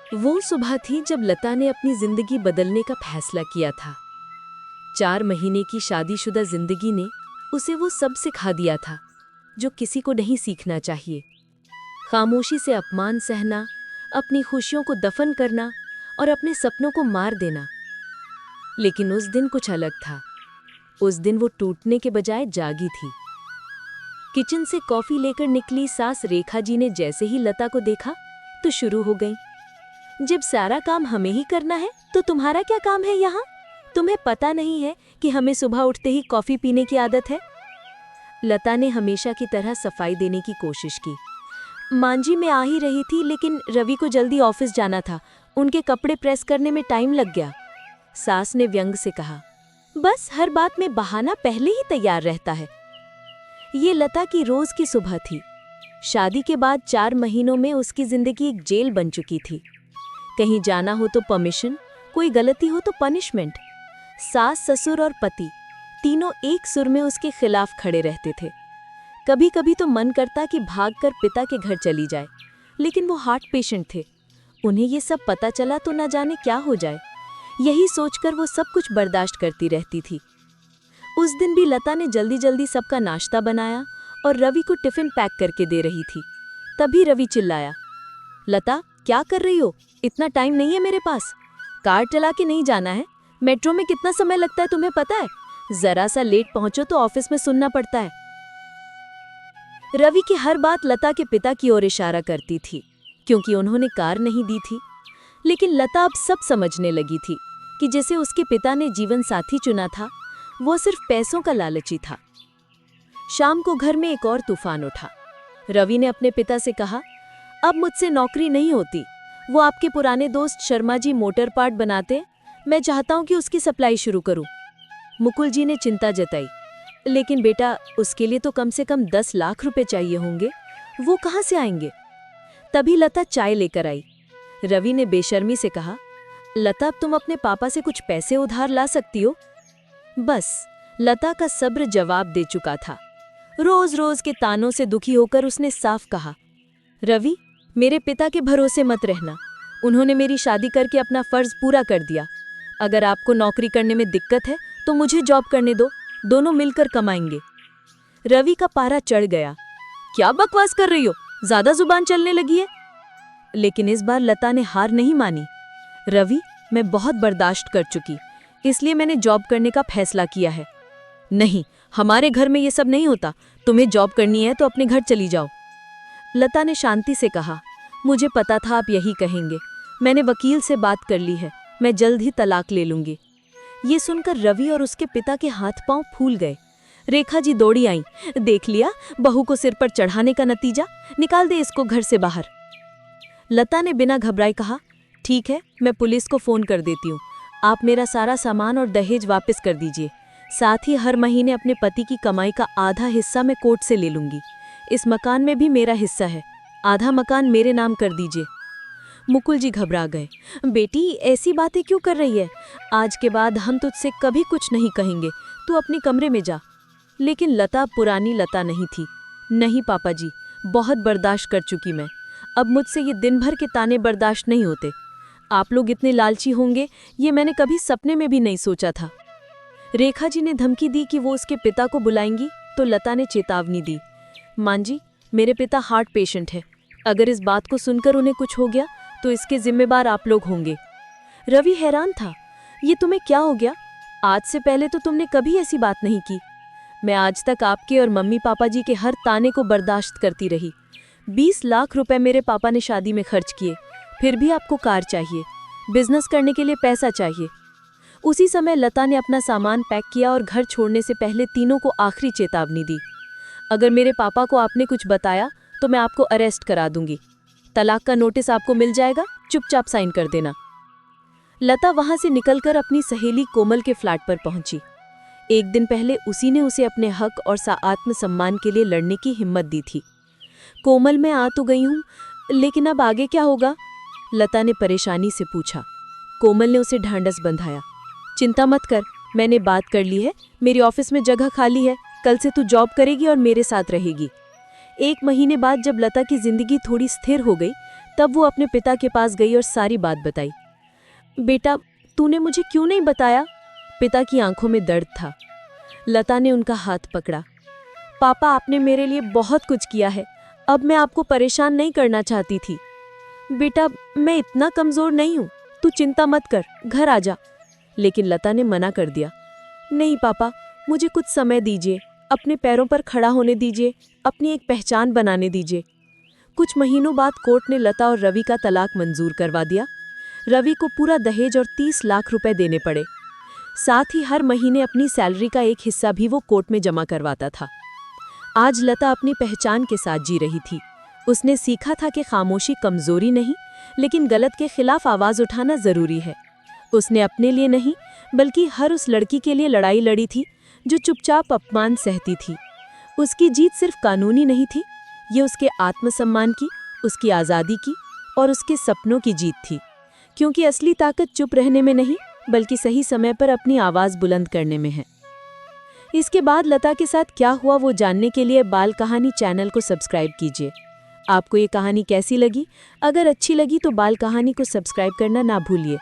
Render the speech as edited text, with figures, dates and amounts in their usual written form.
वो सुबह थी जब लता ने अपनी जिंदगी बदलने का फैसला किया था। 4 महीने की शादीशुदा जिंदगी ने उसे वो सब सिखा दिया था जो किसी को नहीं सीखना चाहिए। खामोशी से अपमान सहना, अपनी खुशियों को दफन करना और अपने सपनों को मार देना। लेकिन उस दिन कुछ अलग था। उस दिन वो टूटने के बजाय जागी थी। किचन से कॉफी लेकर निकली सास रेखा जी ने जैसे ही लता को देखा तो शुरू हो गई। जब सारा काम हमें ही करना है तो तुम्हारा क्या काम है यहाँ? तुम्हें पता नहीं है कि हमें सुबह उठते ही कॉफी पीने की आदत है? लता ने हमेशा की तरह सफाई देने की कोशिश की। मांझी मैं आ ही रही थी, लेकिन रवि को जल्दी ऑफिस जाना था। उनके कपड़े प्रेस करने में टाइम लग गया। सास ने व्यंग से कहा, बस हर बात में बहाना पहले ही तैयार रहता है। ये लता की रोज की सुबह थी। शादी के बाद 4 महीनों में उसकी जिंदगी एक जेल बन चुकी थी। कहीं जाना हो तो परमिशन, कोई गलती हो तो पनिशमेंट। सास, ससुर और पति तीनों एक सुर में उसके खिलाफ खड़े रहते थे। कभी कभी तो मन करता कि भागकर पिता के घर चली जाए, लेकिन वो हार्ट पेशेंट थे। उन्हें ये सब पता चला तो न जाने क्या हो जाए। यही सोचकर वो सब कुछ बर्दाश्त करती रहती थी। उस दिन भी लता ने जल्दी जल्दी सबका नाश्ता बनाया और रवि को टिफिन पैक करके दे रही थी। तभी रवि चिल्लाया, लता क्या कर रही हो? इतना टाइम नहीं है मेरे पास। कार चला के नहीं जाना है? मेट्रो में कितना समय लगता है तुम्हें पता है? जरा सा लेट पहुंचो तो ऑफिस में सुनना पड़ता है। रवि की हर बात लता के पिता की ओर इशारा करती थी, क्योंकि उन्होंने कार नहीं दी थी। लेकिन लता अब सब समझने लगी थी कि जिसे उसके पिता ने जीवन साथी चुना था वो सिर्फ पैसों का लालची था। शाम को घर में एक और तूफान उठा। रवि ने अपने पिता से कहा, अब मुझसे नौकरी नहीं होती। वो आपके पुराने दोस्त शर्मा जी मोटर पार्ट बनाते, मैं चाहता हूं कि उसकी सप्लाई शुरू करूं। मुकुल जी ने चिंता जताई, लेकिन बेटा उसके लिए तो कम से कम 10 लाख रुपए चाहिए होंगे, वो कहां से आएंगे? तभी लता चाय लेकर आई। रवि ने बेशर्मी से कहा, लता तुम अपने पापा से कुछ पैसे उधार ला सकती हो? बस लता का सब्र जवाब दे चुका था। रोज रोज के तानों से दुखी होकर उसने साफ कहा, रवि मेरे पिता के भरोसे मत रहना। उन्होंने मेरी शादी करके अपना फर्ज पूरा कर दिया। अगर आपको नौकरी करने में दिक्कत है तो मुझे जॉब करने दो, दोनों मिलकर कमाएंगे। रवि का पारा चढ़ गया। क्या बकवास कर रही हो? ज्यादा जुबान चलने लगी है। लेकिन इस बार लता ने हार नहीं मानी। रवि मैं बहुत बर्दाश्त कर चुकी, इसलिए मैंने जॉब करने का फैसला किया है। नहीं, हमारे घर में ये सब नहीं होता। तुम्हें जॉब करनी है तो अपने घर चली जाओ। लता ने शांति से कहा, मुझे पता था आप यही कहेंगे। मैंने वकील से बात कर ली है, मैं जल्द ही तलाक ले लूंगी। ये सुनकर रवि और उसके पिता के हाथ पांव फूल गए। रेखा जी दौड़ी आईं, देख लिया बहू को सिर पर चढ़ाने का नतीजा, निकाल दे इसको घर से बाहर। लता ने बिना घबराए कहा, ठीक है मैं पुलिस को फोन कर देती हूँ। आप मेरा सारा सामान और दहेज वापस कर दीजिए। साथ ही हर महीने अपने पति की कमाई का आधा हिस्सा मैं कोर्ट से ले लूंगी। इस मकान में भी मेरा हिस्सा है, आधा मकान मेरे नाम कर दीजिए। मुकुल जी घबरा गए। बेटी ऐसी बातें क्यों कर रही है? आज के बाद हम तुझसे कभी कुछ नहीं कहेंगे, तू अपने कमरे में जा। लेकिन लता पुरानी लता नहीं थी। नहीं पापा जी, बहुत बर्दाश्त कर चुकी मैं। अब मुझसे ये दिन भर के ताने बर्दाश्त नहीं होते। आप लोग इतने लालची होंगे ये मैंने कभी सपने में भी नहीं सोचा था। रेखा जी ने धमकी दी कि वो उसके पिता को बुलाएंगी, तो लता ने चेतावनी दी, मां जी मेरे पिता हार्ट पेशेंट है। अगर इस बात को सुनकर उन्हें कुछ हो गया तो इसके जिम्मेदार आप लोग होंगे। रवि हैरान था, ये तुम्हें क्या हो गया? आज से पहले तो तुमने कभी ऐसी बात नहीं की। मैं आज तक आपके और मम्मी पापा जी के हर ताने को बर्दाश्त करती रही। 20 लाख रुपए मेरे पापा ने शादी में खर्च किए, फिर भी आपको कार चाहिए, बिजनेस करने के लिए पैसा चाहिए। उसी समय लता ने अपना सामान पैक किया और घर छोड़ने से पहले तीनों को आखिरी चेतावनी दी, अगर मेरे पापा को आपने कुछ बताया तो मैं आपको अरेस्ट करा दूंगी। तलाक का नोटिस आपको मिल जाएगा, चुपचाप साइन कर देना। लता वहां से निकलकर अपनी सहेली कोमल के फ्लैट पर पहुंची। एक दिन पहले उसी ने उसे अपने हक और आत्मसम्मान के लिए लड़ने की हिम्मत दी थी। कोमल मैं आ तो गई हूं, लेकिन अब आगे क्या होगा? लता ने परेशानी से पूछा। कोमल ने उसे ढांढस बंधाया, चिंता मत कर, मैंने बात कर ली है, मेरी ऑफिस में जगह खाली है, कल से तू जॉब करेगी और मेरे साथ रहेगी। 1 महीने बाद जब लता की जिंदगी थोड़ी स्थिर हो गई तब वो अपने पिता के पास गई और सारी बात बताई। बेटा, तूने मुझे क्यों नहीं बताया? पिता की आंखों में दर्द था। लता ने उनका हाथ पकड़ा। पापा, आपने मेरे लिए बहुत कुछ किया है, अब मैं आपको परेशान नहीं करना चाहती थी। बेटा, मैं इतना कमज़ोर नहीं हूँ, तू चिंता मत कर, घर आ जा। लेकिन लता ने मना कर दिया। नहीं पापा, मुझे कुछ समय दीजिए, अपने पैरों पर खड़ा होने दीजिए, अपनी एक पहचान बनाने दीजिए। कुछ महीनों बाद कोर्ट ने लता और रवि का तलाक मंजूर करवा दिया। रवि को पूरा दहेज और 30 लाख रुपए देने पड़े। साथ ही हर महीने अपनी सैलरी का एक हिस्सा भी वो कोर्ट में जमा करवाता था। आज लता अपनी पहचान के साथ जी रही थी। उसने सीखा था कि खामोशी कमजोरी नहीं, लेकिन गलत के खिलाफ आवाज उठाना जरूरी है। उसने अपने लिए नहीं, बल्कि हर उस लड़की के लिए लड़ाई लड़ी थी जो चुपचाप अपमान सहती थी। उसकी जीत सिर्फ कानूनी नहीं थी, ये उसके आत्मसम्मान की, उसकी आज़ादी की और उसके सपनों की जीत थी। क्योंकि असली ताकत चुप रहने में नहीं, बल्कि सही समय पर अपनी आवाज़ बुलंद करने में है। इसके बाद लता के साथ क्या हुआ वो जानने के लिए बाल कहानी चैनल को सब्सक्राइब कीजिए। आपको ये कहानी कैसी लगी? अगर अच्छी लगी तो बाल कहानी को सब्सक्राइब करना ना भूलिए।